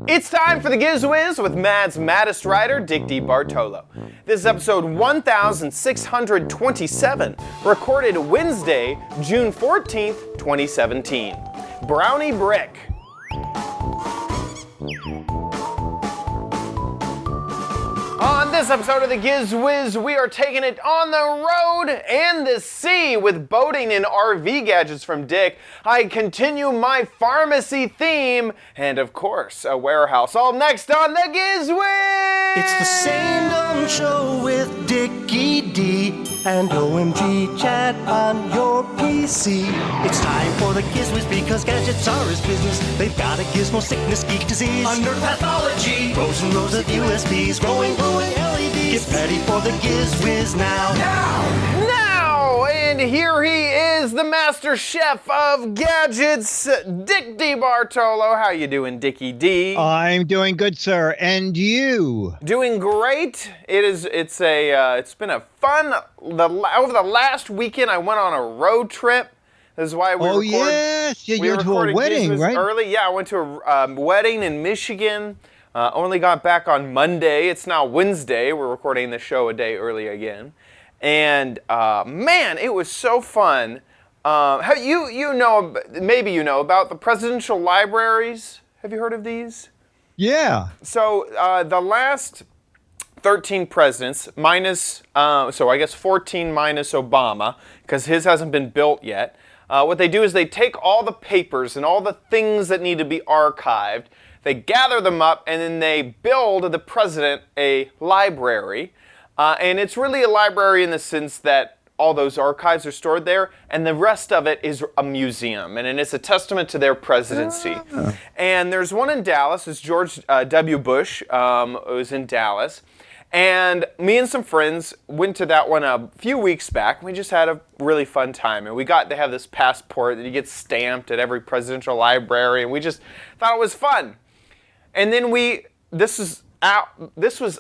It's time for the Giz Wiz with Mad's maddest writer, Dick DeBartolo. This is episode 1627, recorded Wednesday, June 14th, 2017. Brownie Brick. On this episode of the Giz Wiz, we are taking it on the road and the sea with boating and RV gadgets from Dick. I continue my pharmacy theme, and of course, a warehouse. All next on the Giz Wiz! It's the same dumb show with Dickie D and OMG chat on your PC. It's time for the Giz Wiz because gadgets are his business. They've got a gizmo sickness, geek disease, under pathology, rows and rows of USBs, glowing LEDs. Get ready for the Giz Wiz now. And here he is, the master chef of gadgets, Dick DeBartolo. How you doing, Dickie D? I'm doing good, sir. And you? Doing great. It's been a fun. Over the last weekend, I went on a road trip. This is why we record. Oh yes, you went to a wedding, right? Early, yeah. I went to a wedding in Michigan. Only got back on Monday. It's now Wednesday. We're recording the show a day early again. And man, it was so fun. Maybe you know about the presidential libraries. Have you heard of these? Yeah. So the last 13 presidents, minus, so I guess 14 minus Obama, because his hasn't been built yet. What they do is they take all the papers and all the things that need to be archived, they gather them up, and then they build the president a library. And it's really a library in the sense that all those archives are stored there, and the rest of it is a museum, and it's a testament to their presidency. And there's one in Dallas. It's George W. Bush. It was in Dallas. And me and some friends went to that one a few weeks back. We just had a really fun time. And we got to have this passport that you get stamped at every presidential library, and we just thought it was fun. And then this was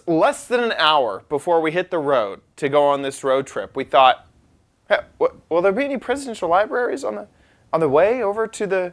less than an hour before we hit the road to go on this road trip. We thought, hey, will there be any presidential libraries on the way over to the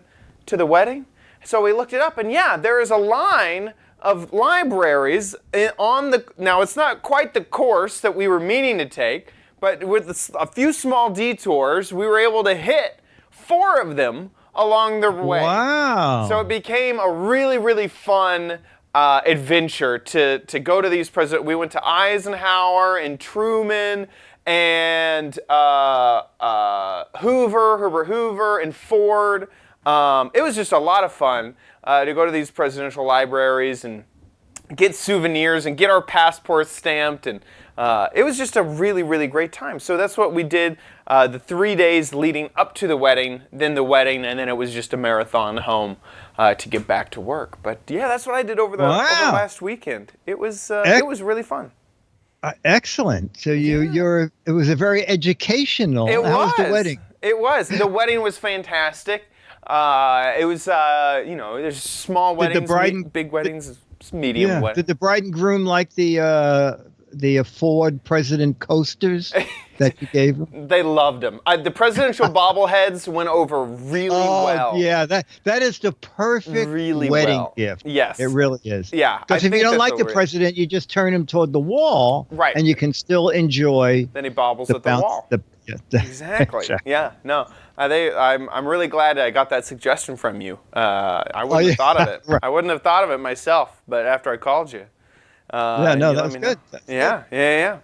wedding? So we looked it up, and yeah, there is a line of libraries now it's not quite the course that we were meaning to take, but with a few small detours, we were able to hit 4 of them along the way. Wow. So it became a really, really fun adventure to go to these presidents. We went to Eisenhower and Truman and Herbert Hoover and Ford. It was just a lot of fun to go to these presidential libraries and get souvenirs and get our passports stamped, and it was just a really, really great time. So that's what we did the 3 days leading up to the wedding, then the wedding, and then it was just a marathon home to get back to work. But yeah, that's what I did over the last weekend. It was really fun. Excellent. So it was a very educational. How was the wedding? It was. The wedding was fantastic. It was there's small weddings, big weddings, medium weddings. Did the bride and groom like the Ford President coasters that you gave them? They loved them. The presidential bobbleheads went over really well. Yeah, that is the perfect wedding gift. Yes. It really is. Yeah. Because if you don't like the president, you just turn him toward the wall, right, and you can still enjoy. Then he bobbles at the wall. Exactly. Yeah. No. I'm really glad I got that suggestion from you. I wouldn't have thought of it. Right. I wouldn't have thought of it myself, but after I called you. That was good. Yeah.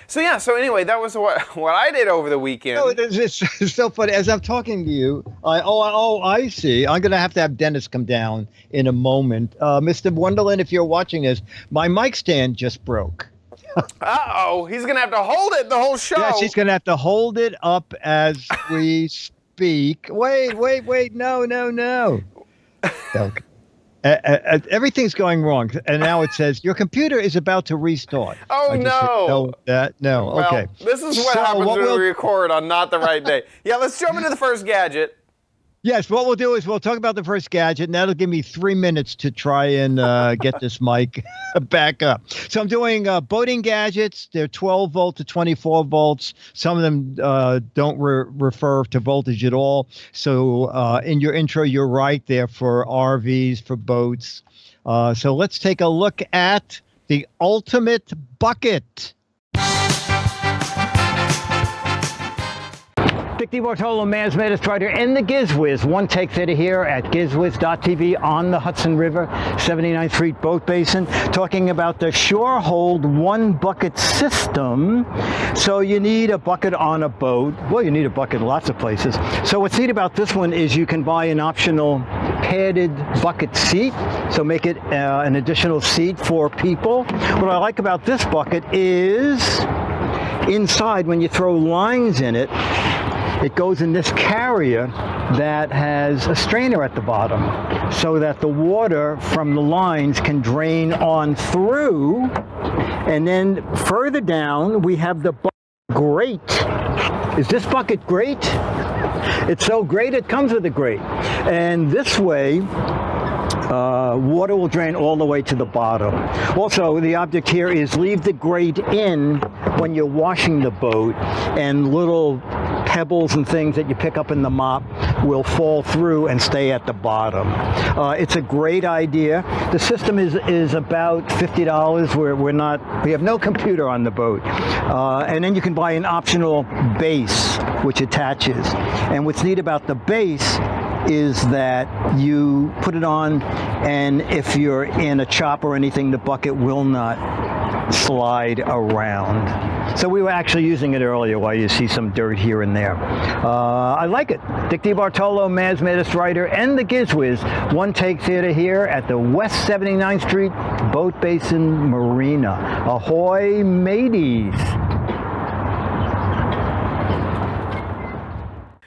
So anyway, that was what I did over the weekend. No, it's so funny. As I'm talking to you, I see. I'm going to have Dennis come down in a moment. Mr. Wonderland, if you're watching this, my mic stand just broke. Uh-oh, he's going to have to hold it the whole show. Yes, he's going to have to hold it up as we speak. Wait, no. Okay. Everything's going wrong, and now it says your computer is about to restart. Oh, no. No. Well, okay. this is what happens when we record on not the right day. Yeah, let's jump into the first gadget. Yes, what we'll do is we'll talk about the first gadget, and that'll give me 3 minutes to try and get this mic back up. So I'm doing boating gadgets. They're 12 volt to 24 volts. Some of them don't refer to voltage at all. So in your intro, you're right there for RVs, for boats. So let's take a look at the ultimate bucket. Dick DeBartolo, Man's Maddest Writer, and the Giz Wiz. One take theater here at gizwiz.tv on the Hudson River, 79th Street Boat Basin, talking about the Shore Hold one bucket system. So you need a bucket on a boat. Well, you need a bucket in lots of places. So what's neat about this one is you can buy an optional padded bucket seat. So make it an additional seat for people. What I like about this bucket is inside, when you throw lines in it, it goes in this carrier that has a strainer at the bottom so that the water from the lines can drain on through. And then further down, we have the grate. Is this bucket great? It's so great it comes with a grate. And this way, water will drain all the way to the bottom. Also, the object here is leave the grate in when you're washing the boat, and little pebbles and things that you pick up in the mop will fall through and stay at the bottom. It's a great idea. The system is about $50. We have no computer on the boat. And then you can buy an optional base which attaches. And what's neat about the base is that you put it on, and if you're in a chop or anything, the bucket will not slide around. So we were actually using it earlier while you see some dirt here and there. I like it. Dick DeBartolo, Man's Maddest Writer, and the Giz Wiz. One take theater here at the West 79th Street Boat Basin Marina. Ahoy, mateys.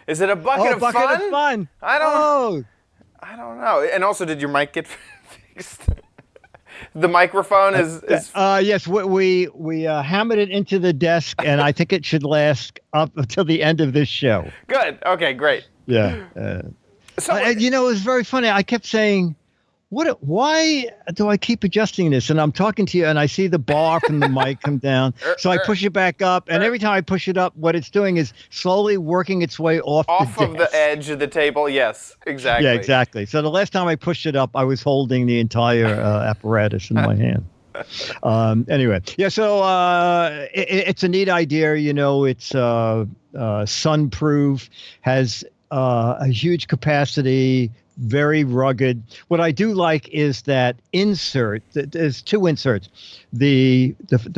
Is it a bucket of bucket fun? of fun. I don't know. And also, did your mic get fixed? The microphone is yes, we hammered it into the desk, and I think it should last up until the end of this show. Good. Okay, great. Yeah. You know, it was very funny. I kept saying, why do I keep adjusting this? And I'm talking to you, and I see the bar from the mic come down. So I push it back up, and every time I push it up, what it's doing is slowly working its way off of the edge of the table. Yes, exactly. Yeah, exactly. So the last time I pushed it up, I was holding the entire apparatus in my hand. Anyway, yeah. So it's a neat idea. You know, it's sunproof, has a huge capacity. Very rugged. What I do like is that insert. There's two inserts. The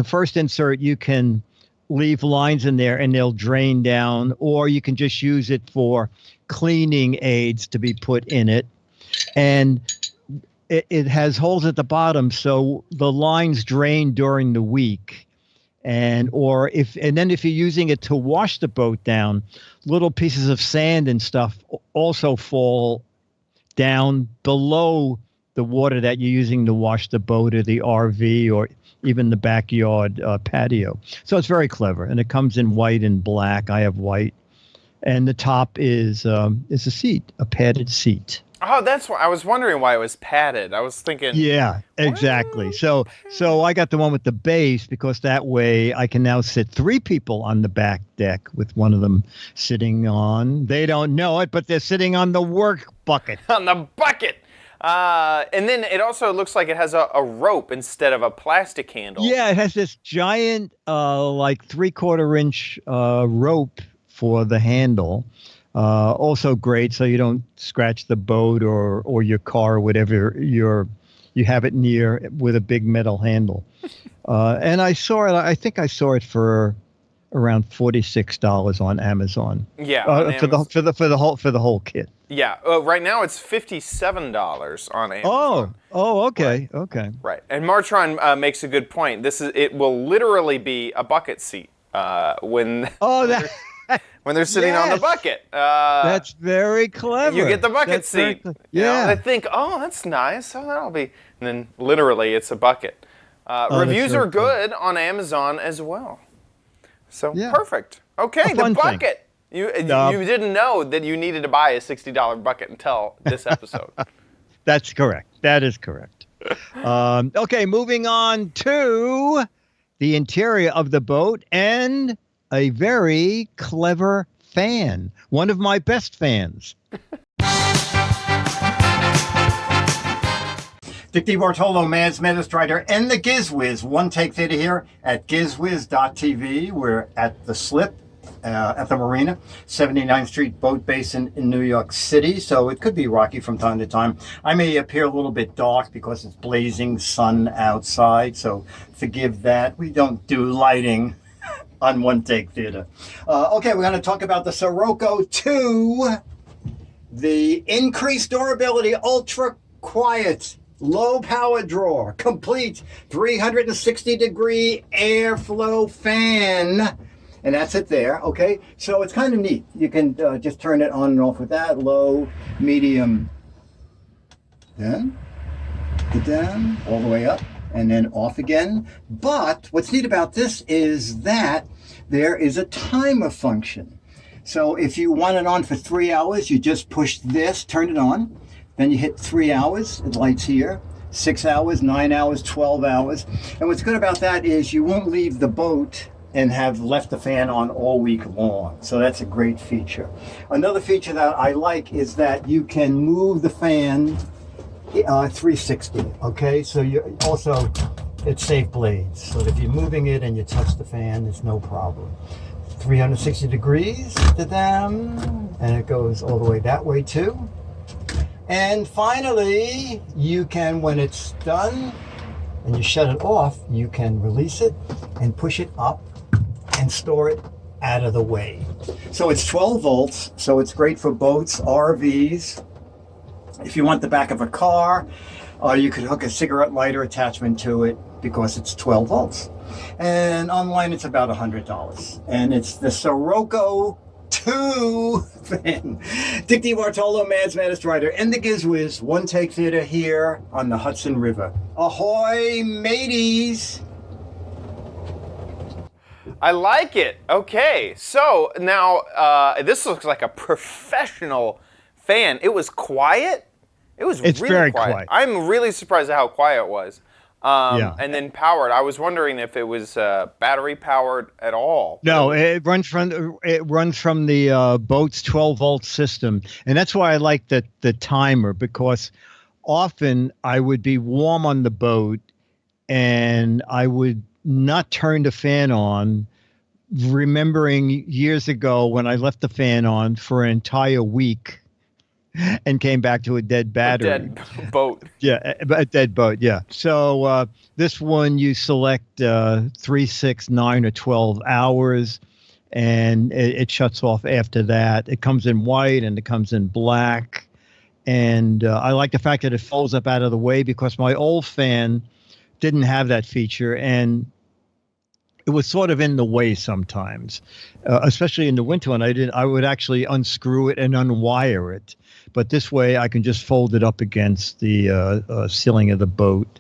first insert, you can leave lines in there and they'll drain down, or you can just use it for cleaning aids to be put in it. And it has holes at the bottom, so the lines drain during the week. And then if you're using it to wash the boat down, little pieces of sand and stuff also fall down below the water that you're using to wash the boat or the RV or even the backyard patio. So it's very clever, and it comes in white and black. I have white, and the top is a seat, a padded seat. Oh, that's why I was wondering why it was padded. I was thinking. Yeah, exactly. So I got the one with the base because that way I can now sit 3 people on the back deck with one of them sitting on. They don't know it, but they're sitting on the work bucket. On the bucket. And then it also looks like it has a rope instead of a plastic handle. Yeah, it has this giant, like 3/4 inch rope for the handle. Also great, so you don't scratch the boat or your car or whatever you have it near with a big metal handle. And I saw it. I think I saw it for around $46 on Amazon. Yeah, for the whole kit. Yeah, right now it's $57 on Amazon. Oh, okay, okay. Right, and Martron makes a good point. It will literally be a bucket seat when. When they're sitting on the bucket. That's very clever. You get the bucket seat. Yeah. They think, oh, that's nice. Oh, that'll be. And then literally it's a bucket. Reviews are good on Amazon as well. So perfect. Okay, the bucket. You didn't know that you needed to buy a $60 bucket until this episode. That's correct. That is correct. Okay, moving on to the interior of the boat and a very clever fan. One of my best fans. Dick DiBartolo, Man's Menace Writer, and the Giz Wiz. One Take Theater here at gizwiz.tv. We're at the Slip at the Marina, 79th Street Boat Basin in New York City. So it could be rocky from time to time. I may appear a little bit dark because it's blazing sun outside. So forgive that. We don't do lighting on One Take Theater. Okay, we're going to talk about the Sirocco 2, the increased durability, ultra quiet, low power drawer, complete 360-degree airflow fan. And that's it there, okay? So it's kind of neat. You can just turn it on and off with that. Low, medium, down, all the way up, and then off again. But what's neat about this is that there is a timer function. So if you want it on for 3 hours, you just push this, turn it on. Then you hit 3 hours, it lights here. 6 hours, 9 hours, 12 hours. And what's good about that is you won't leave the boat and have left the fan on all week long. So that's a great feature. Another feature that I like is that you can move the fan 360, okay? So you also, it's safe blades. So if you're moving it and you touch the fan, it's no problem. 360 degrees, and it goes all the way that way too. And finally, you can, when it's done and you shut it off, you can release it and push it up and store it out of the way. So it's 12 volts, so it's great for boats, RVs. If you want the back of a car, you could hook a cigarette lighter attachment to it because it's 12 volts. And online it's about $100. And it's the Sirocco 2 fan. Dick DiBartolo, Man's Maddest Writer, and the Giz Wiz, One Take Theater here on the Hudson River. Ahoy, mateys! I like it. Okay, so now this looks like a professional fan. It was quiet. It's really very quiet. I'm really surprised at how quiet it was. Yeah. And then powered. I was wondering if it was battery powered at all. No, it runs from the boat's 12-volt system, and that's why I like the timer, because often I would be warm on the boat, and I would not turn the fan on, remembering years ago when I left the fan on for an entire week and came back to a dead battery. A dead boat. Yeah, a dead boat, yeah. So this one you select 3, 6, 9, or 12 hours, and it shuts off after that. It comes in white and it comes in black. And I like the fact that it folds up out of the way, because my old fan didn't have that feature, and it was sort of in the way sometimes, especially in the winter when I would actually unscrew it and unwire it. But this way I can just fold it up against the ceiling of the boat.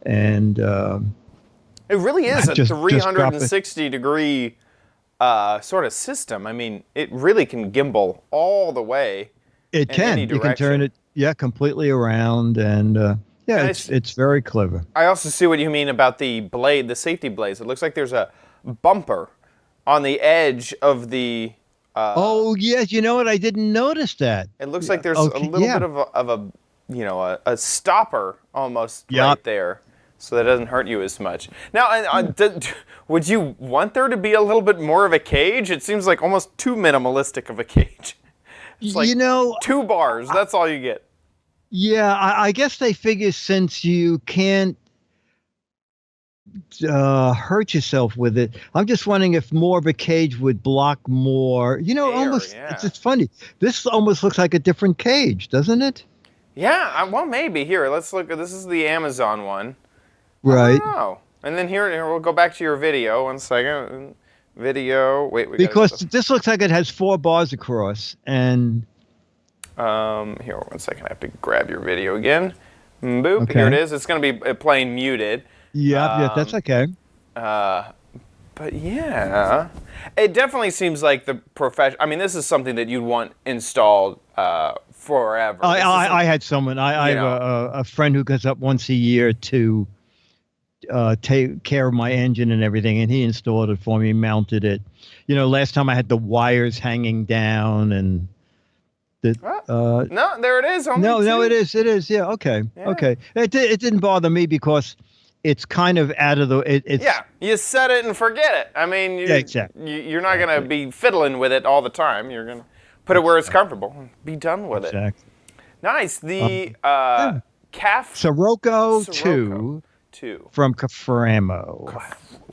And it really is a just 360-degree sort of system. I mean, it really can gimbal all the way. It can. You can turn it, completely around, and it's very clever. I also see what you mean about the blade, the safety blades. It looks like there's a bumper on the edge of the. Oh yes, you know what? I didn't notice that. It looks like there's a little bit of a stopper almost right there, so that it doesn't hurt you as much. Now, would you want there to be a little bit more of a cage? It seems like almost too minimalistic of a cage. It's like 2 bars. That's all you get. Yeah, I guess they figure since you can't hurt yourself with it, I'm just wondering if more of a cage would block more. It's funny. This almost looks like a different cage, doesn't it? Yeah, well, maybe. Here, let's look. This is the Amazon one. Right. Oh, and then here we'll go back to your video. 1 second. Video. Wait, because this looks like it has 4 bars across, and. Here, 1 second. I have to grab your video again. Boop. Okay. Here it is. It's going to be playing muted. Yeah, that's okay. But yeah, it definitely seems like the profession. I mean, this is something that you'd want installed forever. I had someone. I have a friend who goes up once a year to take care of my engine and everything, and he installed it for me, mounted it. You know, last time I had the wires hanging down and the. No, there it is. No, it is. Yeah, okay. It didn't bother me because it's kind of out of the. Yeah, you set it and forget it. I mean, you're not going to be fiddling with it all the time. You're going to put it where it's comfortable and be done with it. Nice. The calf. Sirocco 2 from Caframo.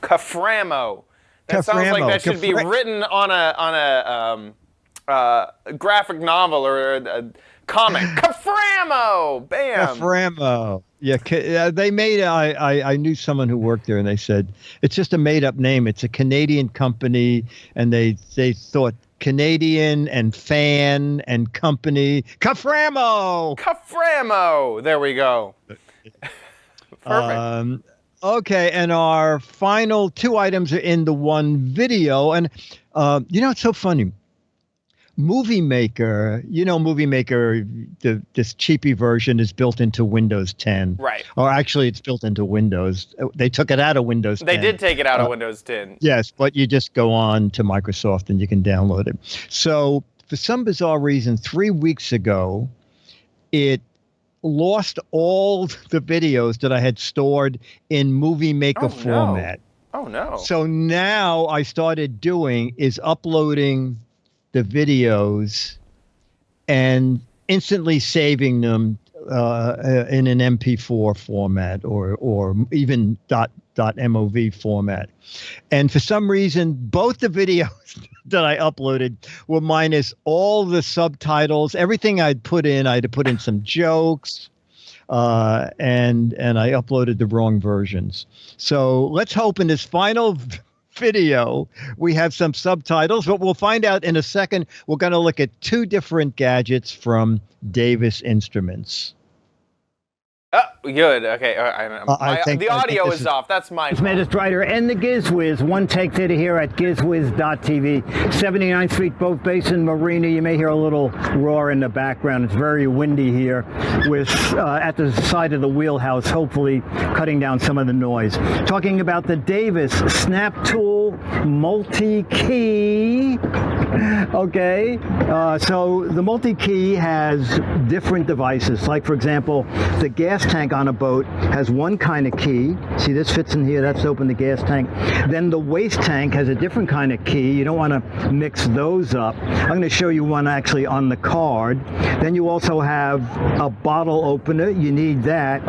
Caframo. That sounds like that should be written on a graphic novel or a comic. Caframo! Bam! Caframo. Yeah, they made. I knew someone who worked there, and they said it's just a made-up name. It's a Canadian company, and they thought Canadian and fan and company. Caframo. Caframo. There we go. Perfect. Okay, and our final 2 items are in the one video, and you know, it's so funny. Movie Maker, this cheapy version is built into Windows 10. Right. Or actually, it's built into Windows. They took it out of Windows 10. They did take it out of Windows 10. Yes, but you just go on to Microsoft and you can download it. So for some bizarre reason, 3 weeks ago, it lost all the videos that I had stored in Movie Maker format. Oh, no. So now I started doing is uploading the videos and instantly saving them in an MP4 format or even .mov format. And for some reason, both the videos that I uploaded were minus all the subtitles. Everything I'd put in, I had to put in some jokes, and I uploaded the wrong versions. So let's hope in this final video we have some subtitles, but we'll find out in a second. We're going to look at 2 different gadgets from Davis Instruments. Oh, good. Okay. The audio is off. That's my fault. Metis Drider and the Giz Wiz. One take theater here at gizwiz.tv. 79th Street Boat Basin Marina. You may hear a little roar in the background. It's very windy here. We're at the side of the wheelhouse, hopefully cutting down some of the noise. Talking about the Davis Snap Tool Multi-Key. Okay. So the multi-key has different devices. Like, for example, the gas tank on a boat has one kind of key. See, this fits in here. That's to open the gas tank. Then the waste tank has a different kind of key. You don't want to mix those up. I'm going to show you one actually on the card. Then you also have a bottle opener. You need that.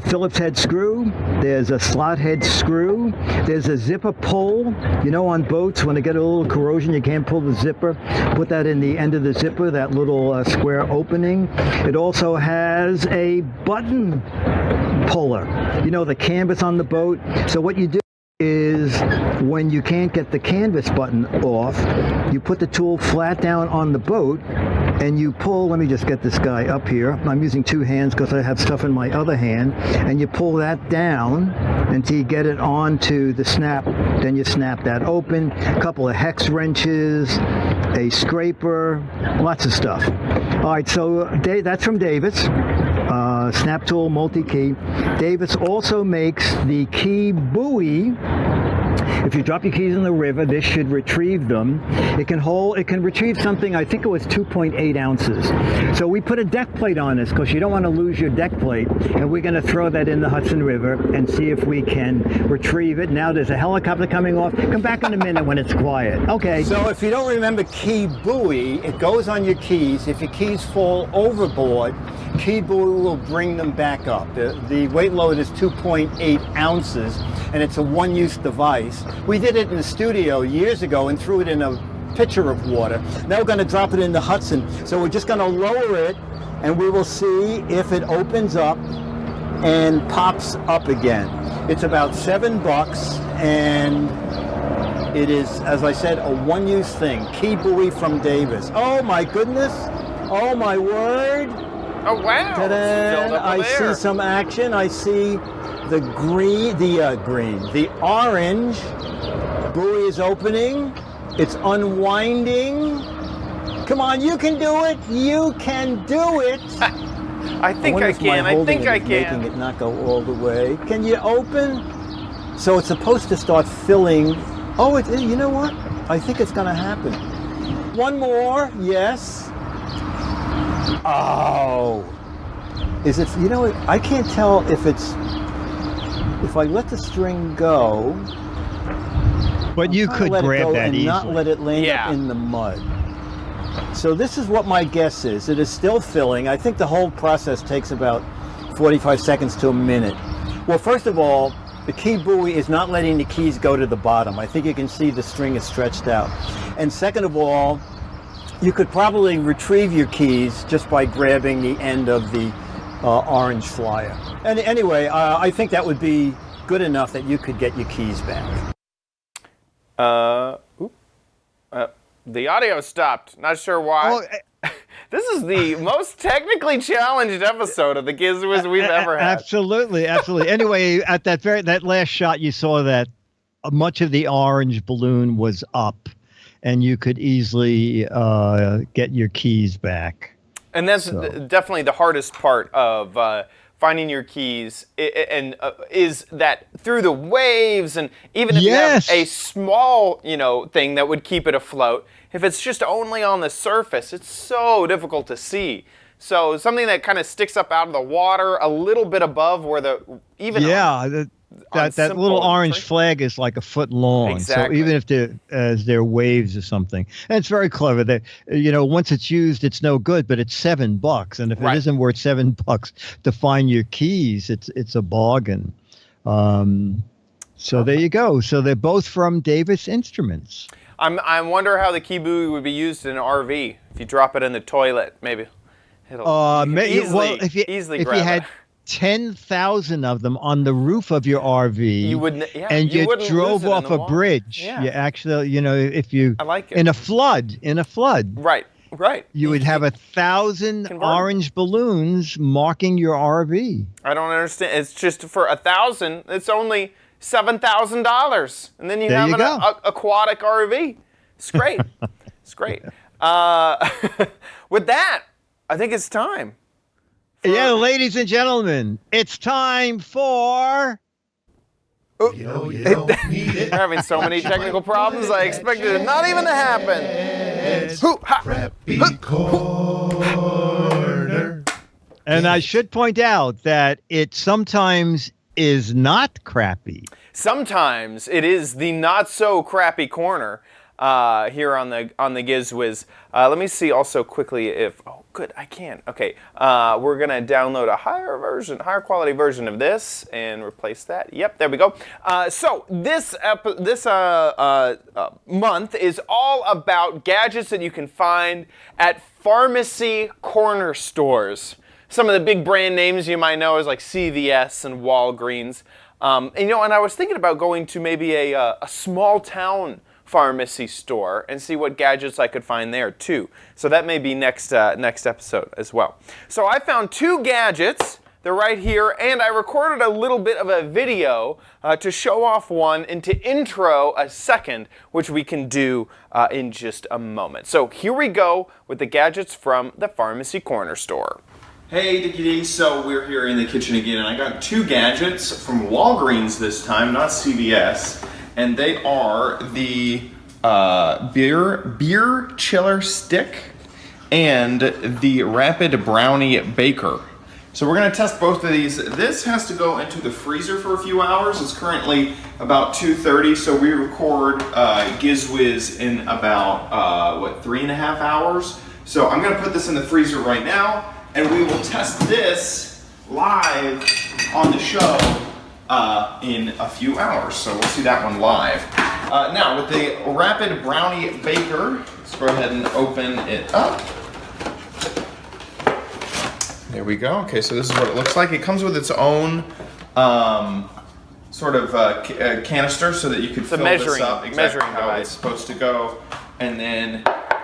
Phillips head screw. There's a slot head screw. There's a zipper pull. You know, on boats, when they get a little corrosion, you can't pull the zipper. Put that in the end of the zipper, that little square opening. It also has a button puller. You know, the canvas on the boat. So what you do is when you can't get the canvas button off, you put the tool flat down on the boat and you pull. Let me just get this guy up here. I'm using 2 hands because I have stuff in my other hand. And you pull that down until you get it onto the snap. Then you snap that open. A couple of hex wrenches, a scraper, lots of stuff. All right, so that's from Davis. Snap Tool Multi-Key. Davis also makes the key buoy. If you drop your keys in the river, this should retrieve them. It can retrieve something, I think it was 2.8 ounces. So we put a deck plate on this because you don't want to lose your deck plate. And we're going to throw that in the Hudson River and see if we can retrieve it. Now there's a helicopter coming off. Come back in a minute when it's quiet. Okay. So if you don't remember key buoy, it goes on your keys. If your keys fall overboard, key buoy will bring them back up. The weight load is 2.8 ounces, and it's a one-use device. We did it in the studio years ago and threw it in a pitcher of water. Now we're going to drop it in the Hudson. So we're just going to lower it, and we will see if it opens up and pops up again. It's about $7, and it is, as I said, a one-use thing. Key buoy from Davis. Oh my goodness! Oh my word! Oh wow! Ta-da! It's filled up I over there. see some action. I see the the orange buoy is opening. It's unwinding. Come on, you can do it. You can do it. I think I can. I think I can. Making it not go all the way. Can you open? So it's supposed to start filling. Oh, you know what? I think it's going to happen. One more. Yes. Oh. Is it? You know, I can't tell if it's. If I let the string go. But you could grab that easily. Not let it land up in the mud. So this is what my guess is. It is still filling. I think the whole process takes about 45 seconds to a minute. Well, first of all, the key buoy is not letting the keys go to the bottom. I think you can see the string is stretched out. And second of all, you could probably retrieve your keys just by grabbing the end of the orange flyer. And anyway, I think that would be good enough that you could get your keys back. The audio stopped. Not sure why. This is the most technically challenged episode of the Giz Wiz we've ever had. Absolutely, absolutely. Anyway, at that last shot, you saw that much of the orange balloon was up, and you could easily get your keys back. And that's definitely the hardest part of finding your keys, is that through the waves, and even if you have a small, thing that would keep it afloat, if it's just only on the surface, it's so difficult to see. So something that kind of sticks up out of the water a little bit above where the that little orange flag is like a foot long. Exactly. So even if there are waves or something, and it's very clever. That once it's used, it's no good, but it's $7, and if it isn't worth $7 to find your keys, it's a bargain. So there you go. So they're both from Davis Instruments. I wonder how the key buoy would be used in an RV. If you drop it in the toilet, maybe it'll easily grab it. 10,000 of them on the roof of your RV, you drove off a bridge. You actually, if you I like it. in a flood, right, you would have 1,000 orange balloons marking your RV. I don't understand. It's just for 1,000. It's only $7,000, and then you have an aquatic RV. It's great. It's great. With that, I think it's time. Ladies and gentlemen, it's time for... We're having so many technical problems, I expected it not even to happen. And I should point out that it sometimes is not crappy. Sometimes it is the not so crappy corner here on the Giz Wiz. Let me see also quickly if I can. Okay, we're gonna download a higher quality version of this and replace that. Yep, there we go. So this month is all about gadgets that you can find at pharmacy corner stores. Some of the big brand names you might know is like CVS and Walgreens. And I was thinking about going to maybe a small town pharmacy store and see what gadgets I could find there too. So that may be next episode as well. So I found 2 gadgets. They're right here, and I recorded a little bit of a video to show off one and to intro a second, which we can do in just a moment. So here we go with the gadgets from the pharmacy corner store. Hey Dickie D, so we're here in the kitchen again, and I got 2 gadgets from Walgreens this time, not CVS, and they are the beer chiller stick and the rapid brownie baker. So we're going to test both of these. This has to go into the freezer for a few hours. It's currently about 2:30, so we record Giz Wiz in about 3.5 hours. So I'm going to put this in the freezer right now, and we will test this live on the show in a few hours. So we'll see that one live. Now with the rapid brownie baker, let's go ahead and open it up. There we go. Okay, so this is what it looks like. It comes with its own sort of canister so that you can fill this up exactly how it's supposed to go, and then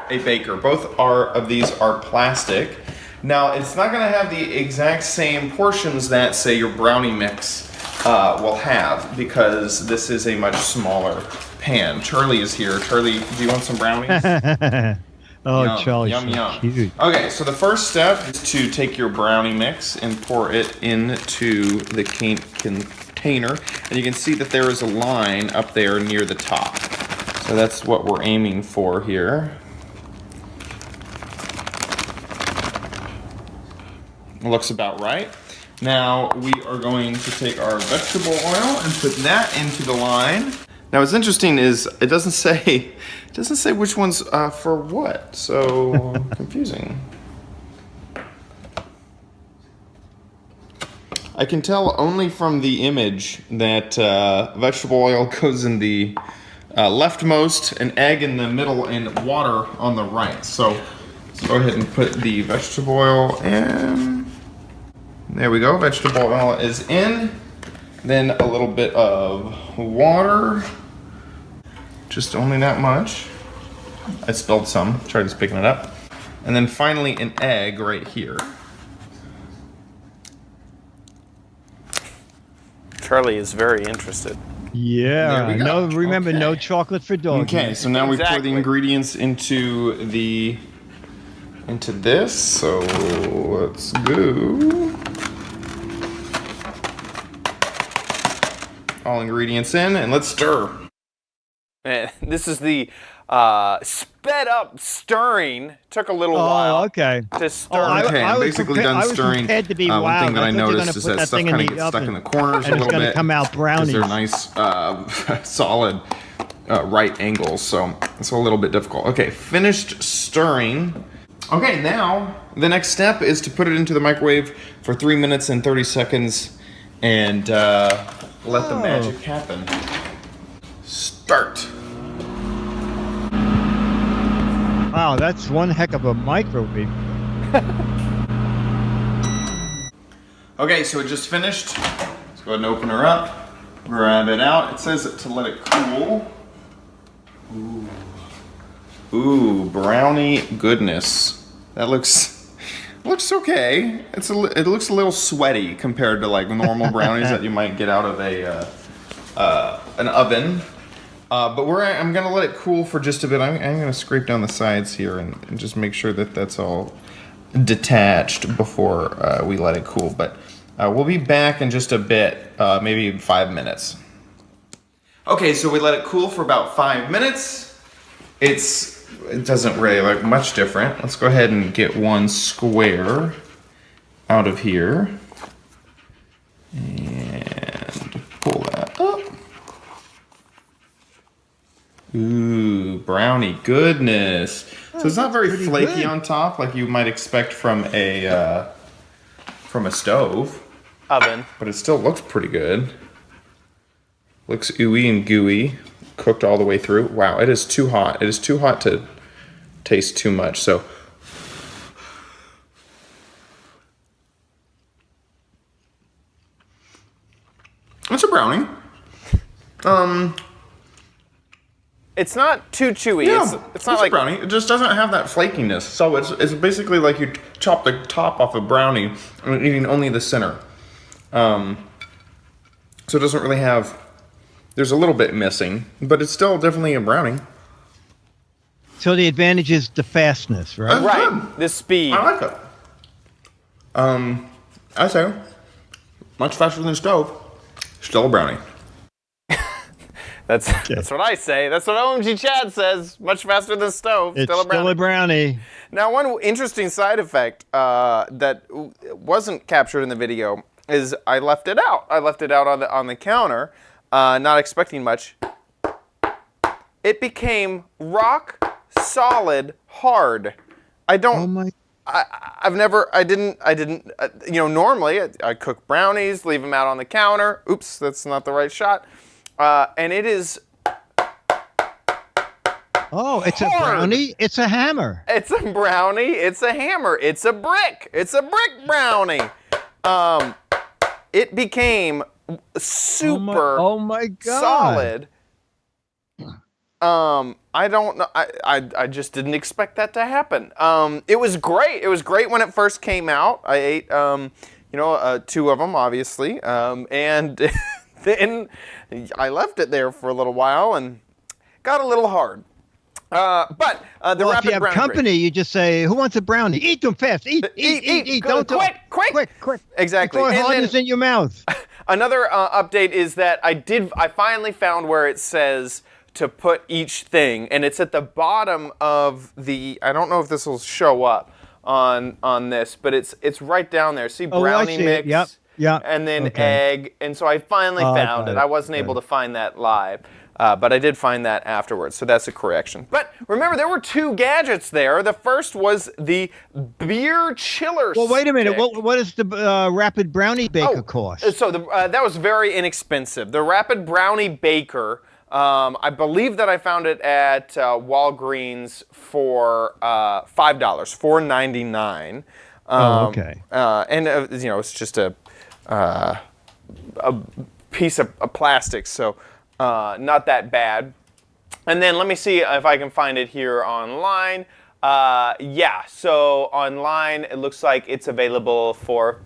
a baker. Both of these are plastic. Now, it's not going to have the exact same portions that, say, your brownie mix will have, because this is a much smaller pan. Charlie is here. Charlie, do you want some brownies? Oh, Yum, Charlie's yum, so yum. cute. Okay, so the first step is to take your brownie mix and pour it into the container. And you can see that there is a line up there near the top. So that's what we're aiming for here. Looks about right. Now we are going to take our vegetable oil and put that into the line. Now what's interesting is it doesn't say which one's for what, so confusing. I can tell only from the image that vegetable oil goes in the leftmost, an egg in the middle, and water on the right. So let's go ahead and put the vegetable oil in. There we go, vegetable oil is in. Then a little bit of water. Just only that much. I spilled some, Charlie's picking it up. And then finally an egg right here. Charlie is very interested. Yeah. There we go. No, remember, Okay. no chocolate for dogs. Okay, so now we pour Exactly. the ingredients into this. So let's go. All ingredients in, and let's stir. Man, this is the sped up stirring. Took a little while Oh, okay. to stir. Okay, I'm was basically I done was stirring. prepared to be One wowed. thing that I thought you were noticed gonna is put that stuff thing kind of the gets stuck in oven, the corners and a it's little gonna bit. come out brownies. They're nice, solid, right angles, so it's a little bit difficult. Okay, finished stirring. Okay, now the next step is to put it into the microwave for 3 minutes and 30 seconds and let the magic happen. Start. Wow, that's one heck of a microwave. Okay, so it just finished. Let's go ahead and open her up. Grab it out. It says to let it cool. Ooh, brownie goodness. That looks okay. It looks a little sweaty compared to like normal brownies that you might get out of an oven. But I'm gonna let it cool for just a bit. I'm gonna scrape down the sides here and just make sure that that's all detached before we let it cool. But we'll be back in just a bit, maybe 5 minutes. Okay, so we let it cool for about 5 minutes. It doesn't really look much different. Let's go ahead and get one square out of here and pull that up. Ooh, brownie goodness. So it's not very flaky good. on top like you might expect from a stove, Oven. but it still looks pretty good. Looks ooey and gooey, cooked all the way through. Wow, it is too hot. It is too hot to taste too much. So it's a brownie. It's not too chewy. Yeah, It's not like a brownie. It just doesn't have that flakiness. So it's basically like you chop the top off a brownie and eating only the center. So it doesn't really have. There's a little bit missing, but it's still definitely a brownie. So the advantage is the fastness, right? right. The speed. I like it. I say much faster than stove. Still a brownie. That's what I say. That's what OMG Chad says. Much faster than stove. It's still a brownie. Now, one interesting side effect that wasn't captured in the video is I left it out. I left it out on the counter, not expecting much. It became rock solid hard. I don't. Oh my. I didn't. Normally I cook brownies, leave them out on the counter. Oops, that's not the right shot. And it is. Oh, it's hard. a brownie. It's a hammer. It's a brownie. It's a hammer. It's a brick. It's a brick brownie. It became super Oh my God. solid. I don't know. I just didn't expect that to happen. It was great. It was great when it first came out. I ate, 2 of them, obviously. And then I left it there for a little while and got a little hard. But the Well, rapid if you have brownie company, break. you just say, "Who wants a brownie? Eat them fast. Eat. Don't do it. Quick. Exactly. Before it And then- hardens in your mouth." Another update is that I finally found where it says to put each thing, and it's at the bottom of the. I don't know if this will show up on this, but it's right down there. See, Oh, I brownie see mix. it. Yep. And then Okay. egg, and so I finally found got it. it. I wasn't able to find that live. But I did find that afterwards, so that's a correction. But remember, there were 2 gadgets there. The first was the beer chiller. Well, wait a minute. stick. What does the rapid brownie baker cost? So that was very inexpensive. The Rapid Brownie Baker, I believe that I found it at Walgreens for $5, $4.99. Okay. And it's just a piece of plastic, so not that bad. And then let me see if I can find it here online. So online it looks like it's available for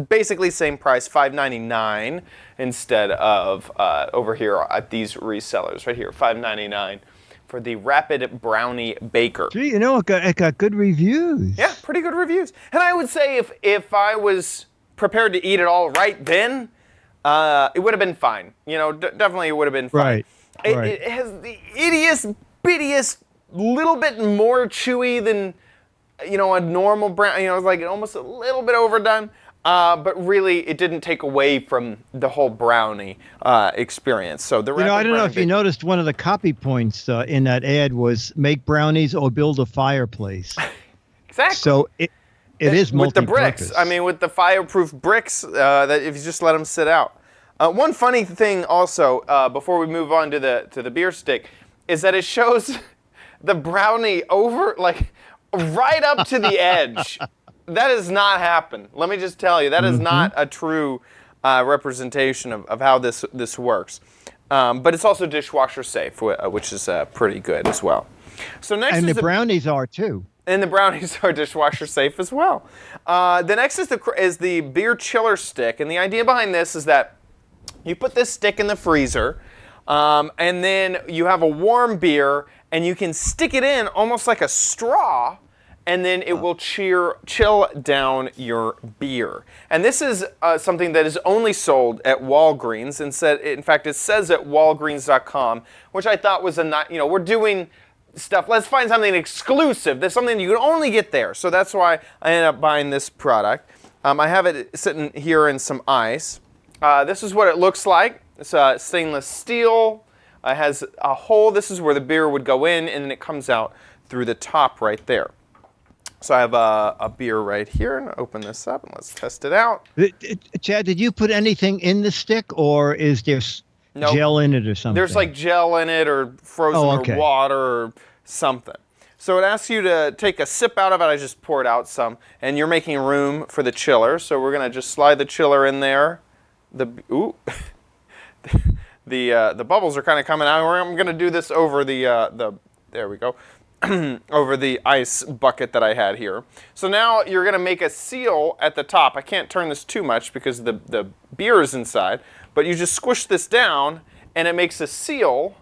basically same price, $5.99 instead of over here at these resellers right here, $5.99 for the Rapid Brownie Baker. Gee, it got good reviews. Yeah, pretty good reviews. And I would say if I was prepared to eat it all right then, it would have been fine. Definitely it would have been fine. Right. It has the ittiest, bittiest, little bit more chewy than, a normal brown. It's like almost a little bit overdone. But really, it didn't take away from the whole brownie experience. So the I don't know if you noticed one of the copy points in that ad was "Make brownies or build a fireplace." Exactly. So it is with the multi-purpose. bricks. I mean, with the fireproof bricks that if you just let them sit out. One funny thing also before we move on to the beer stick is that it shows the brownie over right up to the edge. That has not happened. Let me just tell you, that is not a true representation of how this works. But it's also dishwasher safe, which is pretty good as well. So next and is the brownies are too. And the brownies are dishwasher safe as well. The next is the beer chiller stick, and the idea behind this is that you put this stick in the freezer, and then you have a warm beer, and you can stick it in almost like a straw, and then it will chill down your beer. And this is something that is only sold at Walgreens. In fact, it says at Walgreens.com, which I thought was we're doing stuff. Let's find something exclusive. There's something you can only get there. So that's why I ended up buying this product. I have it sitting here in some ice. This is what it looks like. It's stainless steel. It has a hole. This is where the beer would go in, and then it comes out through the top right there. So I have a beer right here, and open this up, and let's test it out. Chad, did you put anything in the stick, or is there gel in it or something? There's like gel in it, or frozen or water, or something. So it asks you to take a sip out of it. I just poured out some, and you're making room for the chiller. So we're gonna just slide the chiller in there. The bubbles are kind of coming out. I'm gonna do this over there we go. Over the ice bucket that I had here. So now you're going to make a seal at the top. I can't turn this too much because the beer is inside, but you just squish this down and it makes a seal,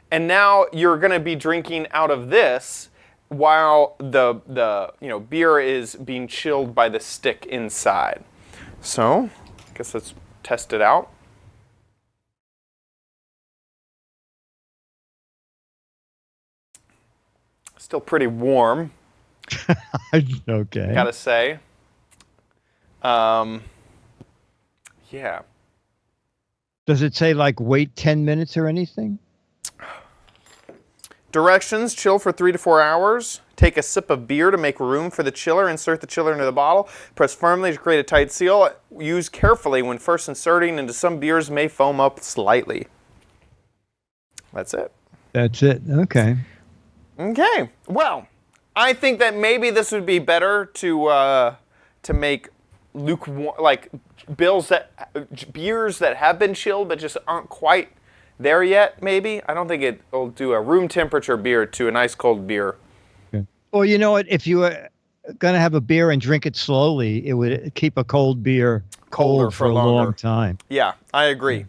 and now you're going to be drinking out of this while the beer is being chilled by the stick inside. So I guess let's test it out. Still pretty warm. Okay. Gotta say. Yeah. Does it say wait 10 minutes or anything? Directions: chill for 3 to 4 hours. Take a sip of beer to make room for the chiller. Insert the chiller into the bottle. Press firmly to create a tight seal. Use carefully when first inserting into some beers may foam up slightly. That's it. That's it. Okay. Okay. Well, I think that maybe this would be better to make lukewarm, beers that have been chilled but just aren't quite there yet, maybe. I don't think it'll do a room temperature beer to an ice cold beer. Or you know what? If you were going to have a beer and drink it slowly, it would keep a cold beer Colder cold for for a long longer. time. Yeah, I agree.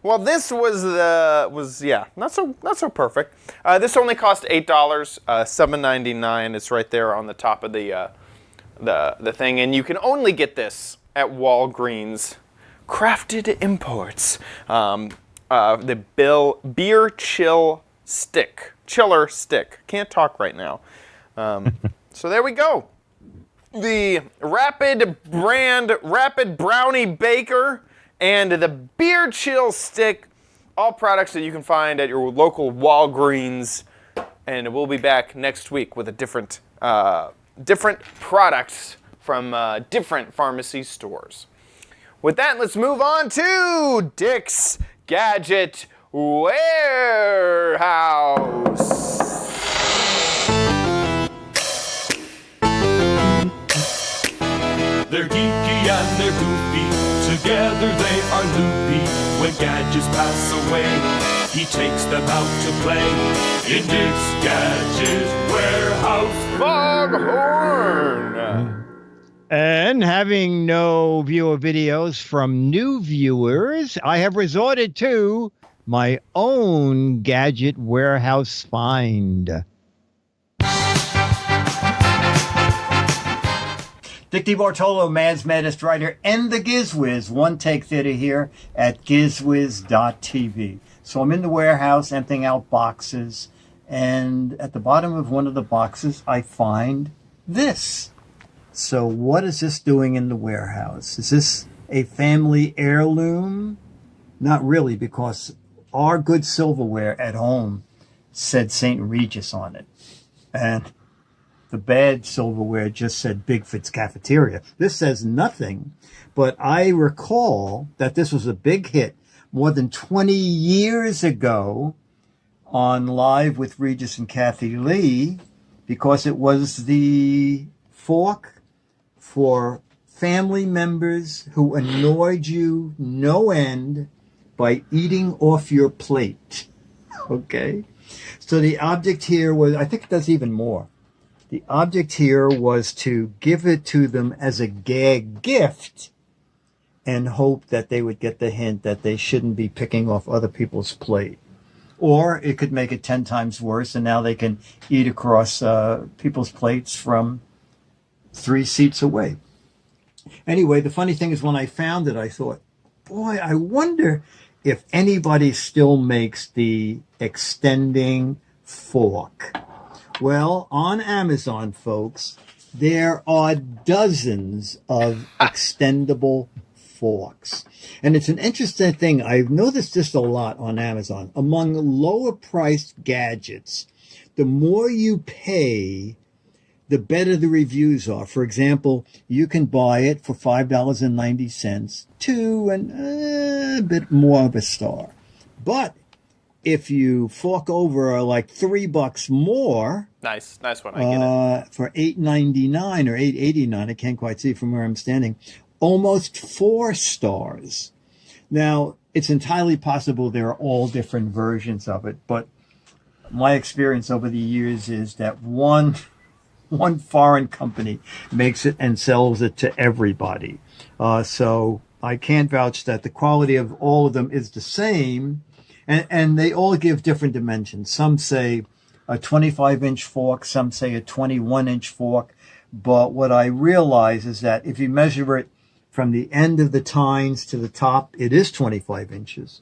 Well, this was not so perfect. This only cost $8, $7.99. It's right there on the top of the thing, and you can only get this at Walgreens. Crafted Imports. The beer chiller stick. Can't talk right now. So there we go. The Rapid Brownie Baker and the Beer Chill Stick, all products that you can find at your local Walgreens. And we'll be back next week with a different products from different pharmacy stores. With that, let's move on to Dick's Gadget Warehouse. They're geeky and they're goofy, together they are loopy. When gadgets pass away, he takes them out to play. In Dick's Gadget Warehouse. Foghorn! And having no viewer videos from new viewers, I have resorted to my own Gadget Warehouse find. Dick DeBartolo, Man's Maddest Writer, and the Giz Wiz, One Take Theater here at gizwiz.tv. So I'm in the warehouse emptying out boxes, and at the bottom of one of the boxes, I find this. So what is this doing in the warehouse? Is this a family heirloom? Not really, because our good silverware at home said St. Regis on it. And the bad silverware just said Bigfoot's Cafeteria. This says nothing, but I recall that this was a big hit more than 20 years ago on Live with Regis and Kathy Lee, because it was the fork for family members who annoyed you no end by eating off your plate. Okay? So the object here was, I think it does even more. The object here was to give it to them as a gag gift and hope that they would get the hint that they shouldn't be picking off other people's plate. Or it could make it 10 times worse, and now they can eat across people's plates from 3 seats away. Anyway, the funny thing is when I found it, I thought, boy, I wonder if anybody still makes the extending fork. Well, on Amazon, folks, there are dozens of extendable forks. And it's an interesting thing. I've noticed this a lot on Amazon. Among lower priced gadgets, the more you pay, the better the reviews are. For example, you can buy it for $5.90 to a bit more of a star. But if you fork over like $3 more, Nice one. I get it. for $8.99 or $8.89, I can't quite see from where I'm standing, almost 4 stars. Now, it's entirely possible there are all different versions of it, but my experience over the years is that one foreign company makes it and sells it to everybody. So I can't vouch that the quality of all of them is the same. And they all give different dimensions. Some say a 25-inch fork, some say a 21-inch fork. But what I realize is that if you measure it from the end of the tines to the top, it is 25 inches.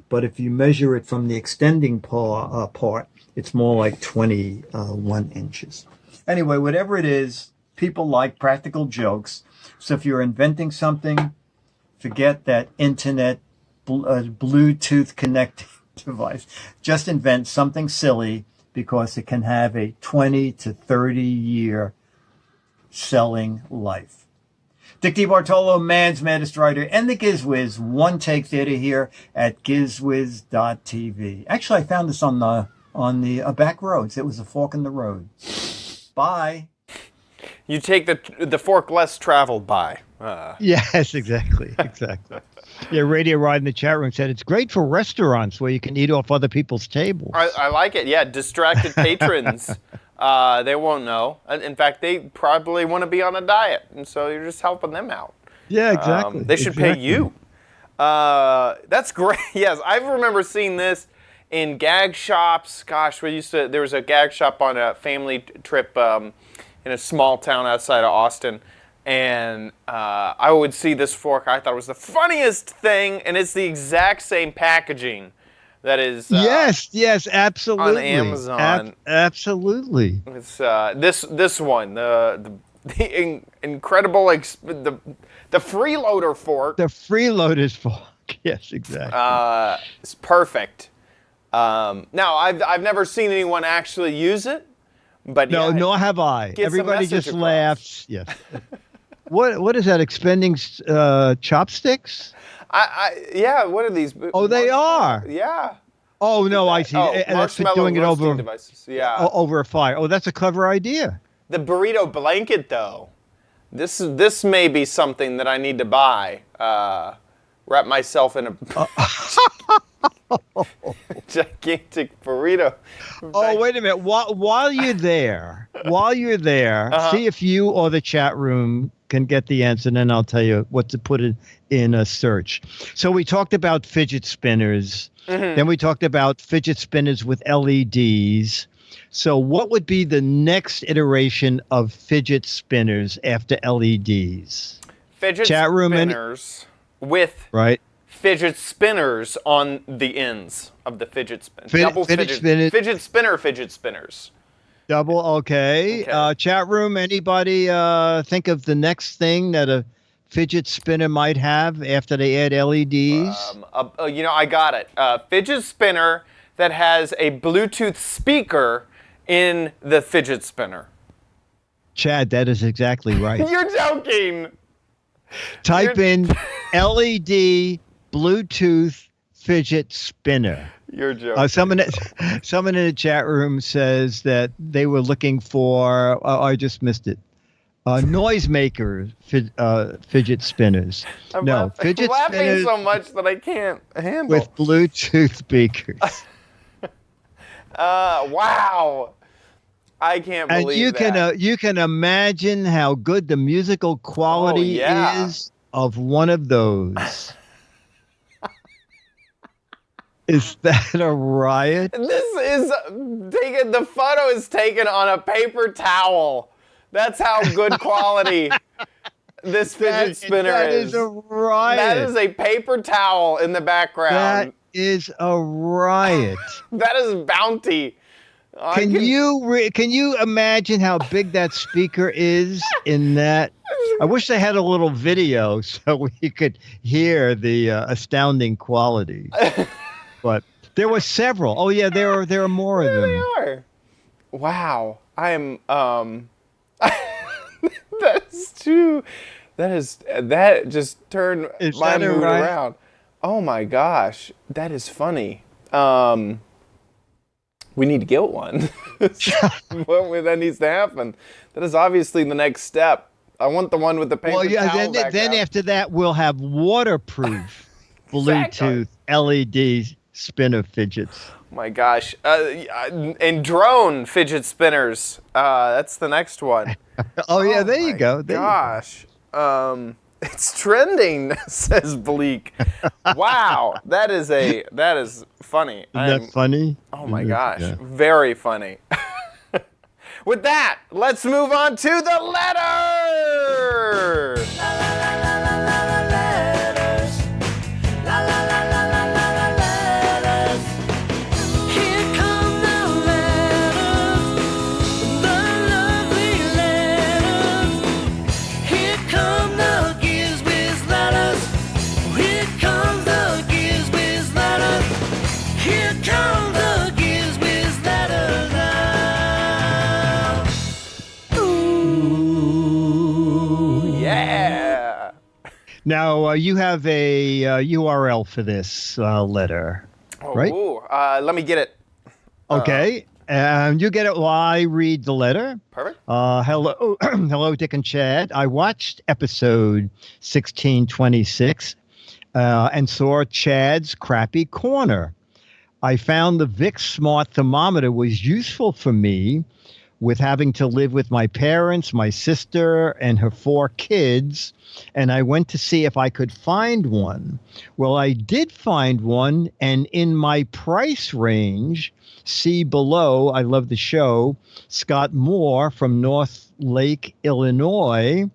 But if you measure it from the extending part, it's more like 21 inches. Anyway, whatever it is, people like practical jokes. So if you're inventing something, forget that internet Bluetooth connecting device. Just invent something silly, because it can have a 20 to 30 year selling life. Dick DeBartolo, Man's Maddest Writer, and the Giz Wiz, One Take Theater here at gizwiz.tv. Actually, I found this on the back roads. It was a fork in the road. Bye. You take the fork less traveled by, Yes, exactly. Yeah, Radio Ride in the chat room said it's great for restaurants where you can eat off other people's tables. I like it. Yeah, distracted patrons. They won't know. In fact, they probably want to be on a diet, and so you're just helping them out. Yeah, exactly. They should pay you. That's great. Yes, I remember seeing this in gag shops. Gosh, there was a gag shop on a family trip in a small town outside of Austin. And I would see this fork. I thought it was the funniest thing, and it's the exact same packaging that is yes, absolutely on Amazon. Absolutely. It's this one, the incredible the freeloader fork. The freeloader's fork. Yes, exactly. It's perfect. Now I've never seen anyone actually use it, but no, nor have I. Everybody just across. laughs. Yes. What is that? Expending chopsticks? Yeah. What are these? Oh, they are. Yeah. Oh no, I see. Oh, And that's for marshmallow doing it roasting over devices. Yeah. over a fire. Oh, that's a clever idea. The burrito blanket, though. This may be something that I need to buy. Wrap myself in a gigantic burrito. Oh, wait a minute. While you're there, see if you or the chat room can get the answer, and then I'll tell you what to put in a search. So we talked about fidget spinners. Mm-hmm. Then we talked about fidget spinners with LEDs. So what would be the next iteration of fidget spinners after LEDs? Fidget chat room spinners with fidget spinners on the ends of the fidget spin. Double fidget spinners. Double, okay. Chat room, anybody think of the next thing that a fidget spinner might have after they add LEDs? I got it. Fidget spinner that has a Bluetooth speaker in the fidget spinner. Chad, that is exactly right. You're joking. Type in LED Bluetooth fidget spinner. You're joking. Someone in the chat room says that they were looking for, I just missed it, noisemaker fidget spinners. I'm fidget laughing spinners so much that I can't handle. with Bluetooth speakers. Wow. I can't believe that. You can imagine how good the musical quality is of one of those. Is that a riot? The photo is taken on a paper towel. That's how good quality this fidget spinner is. That is a riot. That is a paper towel in the background. That is a riot. That is bounty. Can you imagine how big that speaker is in that? I wish they had a little video so we could hear the astounding quality. But there were several. Oh yeah, there are more of them. They are. Wow. I'm that's true. That just turned my mood around. Oh my gosh, that is funny. We need to get one. That needs to happen. That is obviously the next step. I want the one with the paper towel then after that we'll have waterproof Bluetooth LED spinner fidgets. Oh my gosh. And drone fidget spinners. That's the next one. There you go. Gosh. It's trending, says Bleak. Wow. That is funny. Isn't that funny? Oh my gosh. Yeah. Very funny. With that, let's move on to the letter. Now, you have a URL for this letter, right? Let me get it. Okay. You get it while I read the letter. Perfect. Hello, hello, Dick and Chad. I watched episode 1626 and saw Chad's crappy corner. I found the Vic Smart thermometer was useful for me with having to live with my parents, my sister, and her 4 kids, and I went to see if I could find one. Well, I did find one, and in my price range, see below, I love the show, Scott Moore from North Lake, Illinois,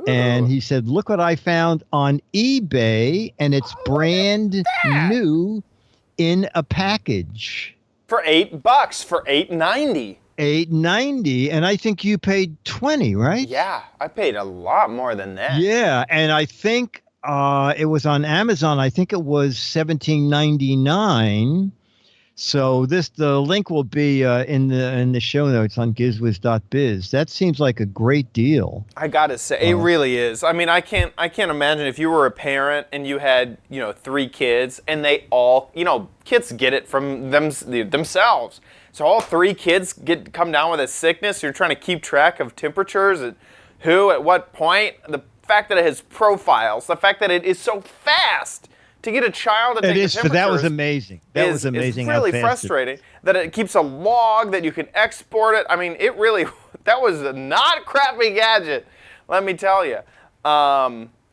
and he said, look what I found on eBay, and it's brand new in a package. For $8, for $8.90. $8.90, and I think you paid $20, right? Yeah, I paid a lot more than that. Yeah, and I think it was on Amazon. I think it was $17.99. So the link will be in the show notes on gizwiz.biz. That seems like a great deal. I gotta say, it really is. I mean, I can't imagine if you were a parent and you had 3 kids and they all kids get it from themselves. So all 3 kids come down with a sickness. You're trying to keep track of temperatures and who at what point. The fact that it has profiles, the fact that it is so fast. To get a child to take the temperatures. That was amazing. That was amazing. It's really frustrating that it keeps a log that you can export it. I mean, that was a not crappy gadget, let me tell you.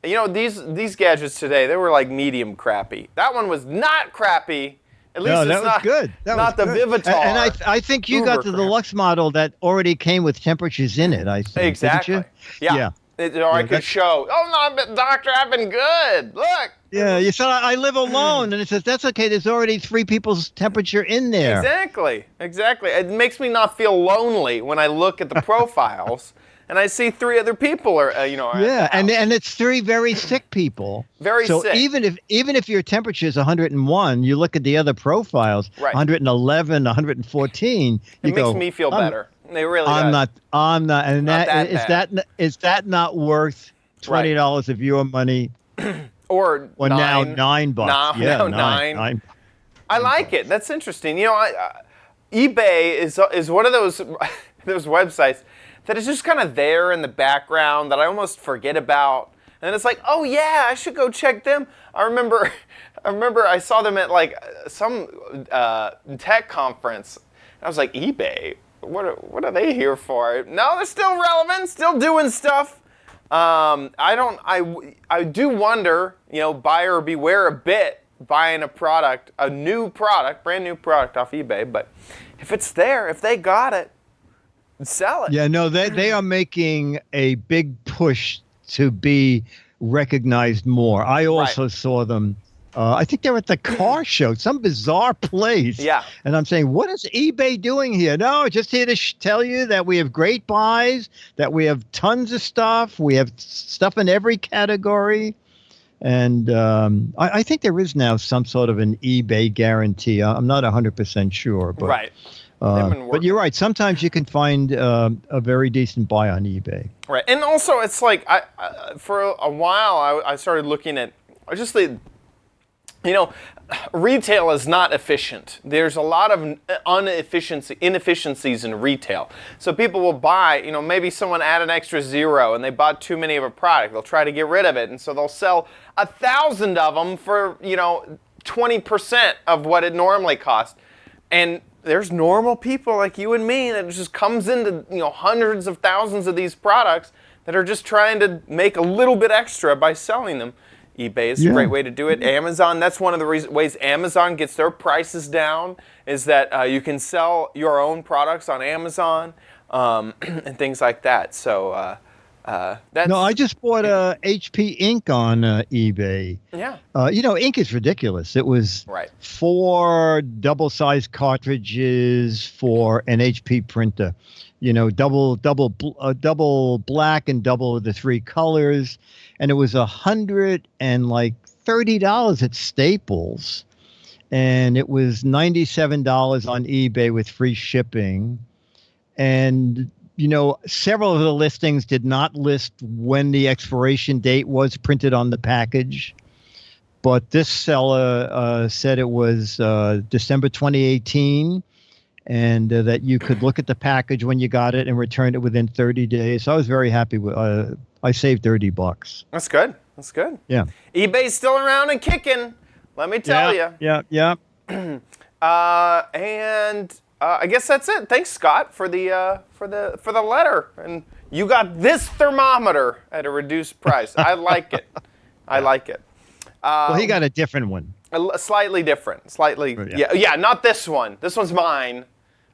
These gadgets today, they were like medium crappy. That one was not crappy. At least that was good. That not was the good. Vivitar. And I think you got the deluxe model that already came with temperatures in it. I think. Exactly. Didn't you? Yeah. I could show. Oh no, doctor, I've been good. Look. Yeah, you said I live alone, and it says that's okay. There's already 3 people's temperature in there. Exactly. It makes me not feel lonely when I look at the profiles and I see 3 other people Yeah, and it's 3 very sick people. Very sick. So even if your temperature is 101, you look at the other profiles, right. 111, 114. It makes me feel better. They really. I'm not, and is that not worth $20 of your money? Or now $9. Now $9. I like it. That's interesting. eBay is one of those websites that is just kind of there in the background that I almost forget about. And it's like, oh yeah, I should go check them. I remember I saw them at like some tech conference. I was like, eBay? What are they here for? No, they're still relevant, still doing stuff. I do wonder, buyer beware a bit buying a product, brand new product off eBay. But if it's there, if they got it, sell it. Yeah, no, they are making a big push to be recognized more. I also saw them. I think they're at the car show, some bizarre place. Yeah. And I'm saying, what is eBay doing here? No, just here to tell you that we have great buys, that we have tons of stuff. We have stuff in every category. And I think there is now some sort of an eBay guarantee. I'm not 100% sure. But, right. But you're right. Sometimes you can find a very decent buy on eBay. Right. And also, it's like, for a while, I started looking at just retail is not efficient. There's a lot of inefficiencies in retail. So people will buy, maybe someone added an extra 0 and they bought too many of a product. They'll try to get rid of it. And so they'll sell 1,000 of them for, 20% of what it normally costs. And there's normal people like you and me that just comes into, hundreds of thousands of these products that are just trying to make a little bit extra by selling them. eBay is a great way to do it. Amazon, that's one of the ways Amazon gets their prices down, is that you can sell your own products on Amazon and things like that. So that's... No, I just bought HP ink on eBay. Yeah. Ink is ridiculous. It was 4 double-sized cartridges for an HP printer. Double black and double of the 3 colors. And it was $130 at Staples, and it was $97 on eBay with free shipping. And several of the listings did not list when the expiration date was printed on the package, but this seller said it was December 2018, and that you could look at the package when you got it and return it within 30 days. So I was very happy with. I saved $30. That's good. That's good. Yeah. eBay's still around and kicking. Let me tell you. Yeah. I guess that's it. Thanks, Scott, for the letter. And you got this thermometer at a reduced price. I like it. I like it. Well, he got a different one. Slightly different. Slightly. Yeah. Not this one. This one's mine.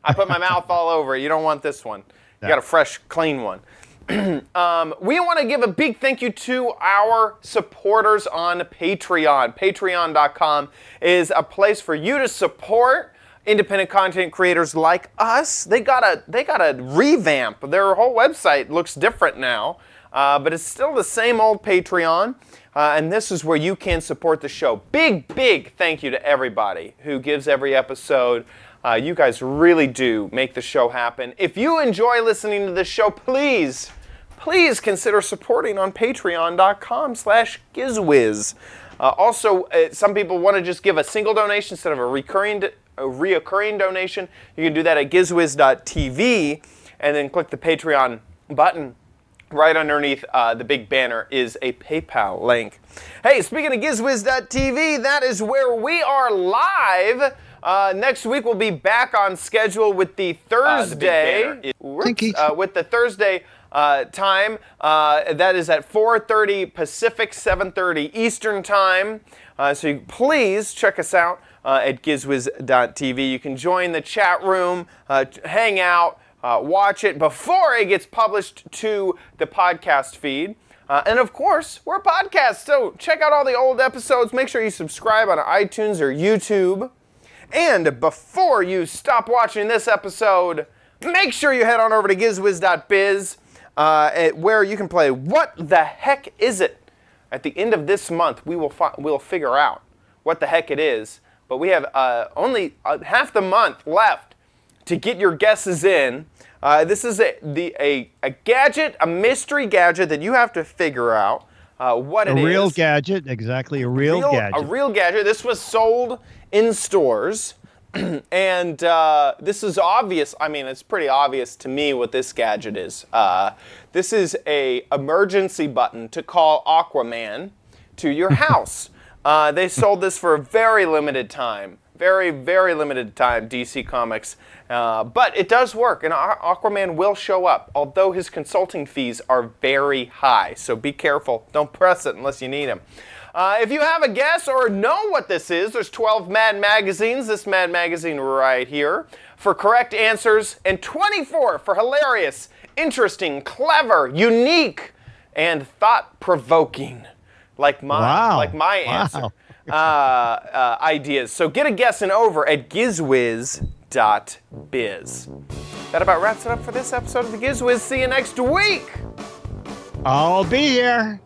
I put my mouth all over it. You don't want this one. You got a fresh, clean one. We want to give a big thank you to our supporters on Patreon. Patreon.com is a place for you to support independent content creators like us. They got a revamp. Their whole website looks different now, but it's still the same old Patreon. And this is where you can support the show. Big thank you to everybody who gives every episode. You guys really do make the show happen. If you enjoy listening to this show, please consider supporting on patreon.com/Giz Wiz. Also, some people want to just give a single donation instead of a reoccurring donation. You can do that at gizwiz.tv and then click the Patreon button. Right underneath the big banner is a PayPal link. Hey, speaking of gizwiz.tv, that is where we are live. Next week we'll be back on schedule with the Thursday. With the Thursday time. That is at 4:30 Pacific, 7:30 Eastern time. So please check us out at gizwiz.tv. You can join the chat room, hang out, watch it before it gets published to the podcast feed. And of course, we're a podcast, so check out all the old episodes. Make sure you subscribe on iTunes or YouTube. And before you stop watching this episode, make sure you head on over to gizwiz.biz, where you can play What the Heck Is It? At the end of this month, we'll figure out what the heck it is. But we have only half the month left to get your guesses in. This is a gadget, a mystery gadget that you have to figure out what it is. A real gadget, exactly, a real gadget. A real gadget. This was sold in stores. And this is obvious. I mean, it's pretty obvious to me what this gadget is. This is a emergency button to call Aquaman to your house. They sold this for a very limited time. Very, very limited time, DC Comics. But it does work, and Aquaman will show up, although his consulting fees are very high. So be careful. Don't press it unless you need him. If you have a guess or know what this is, there's 12 Mad magazines, this Mad magazine right here, for correct answers, and 24 for hilarious, interesting, clever, unique, and thought-provoking, like my answer. Ideas. So get a guess and over at gizwiz.biz. That about wraps it up for this episode of the Giz Wiz. See you next week. I'll be here.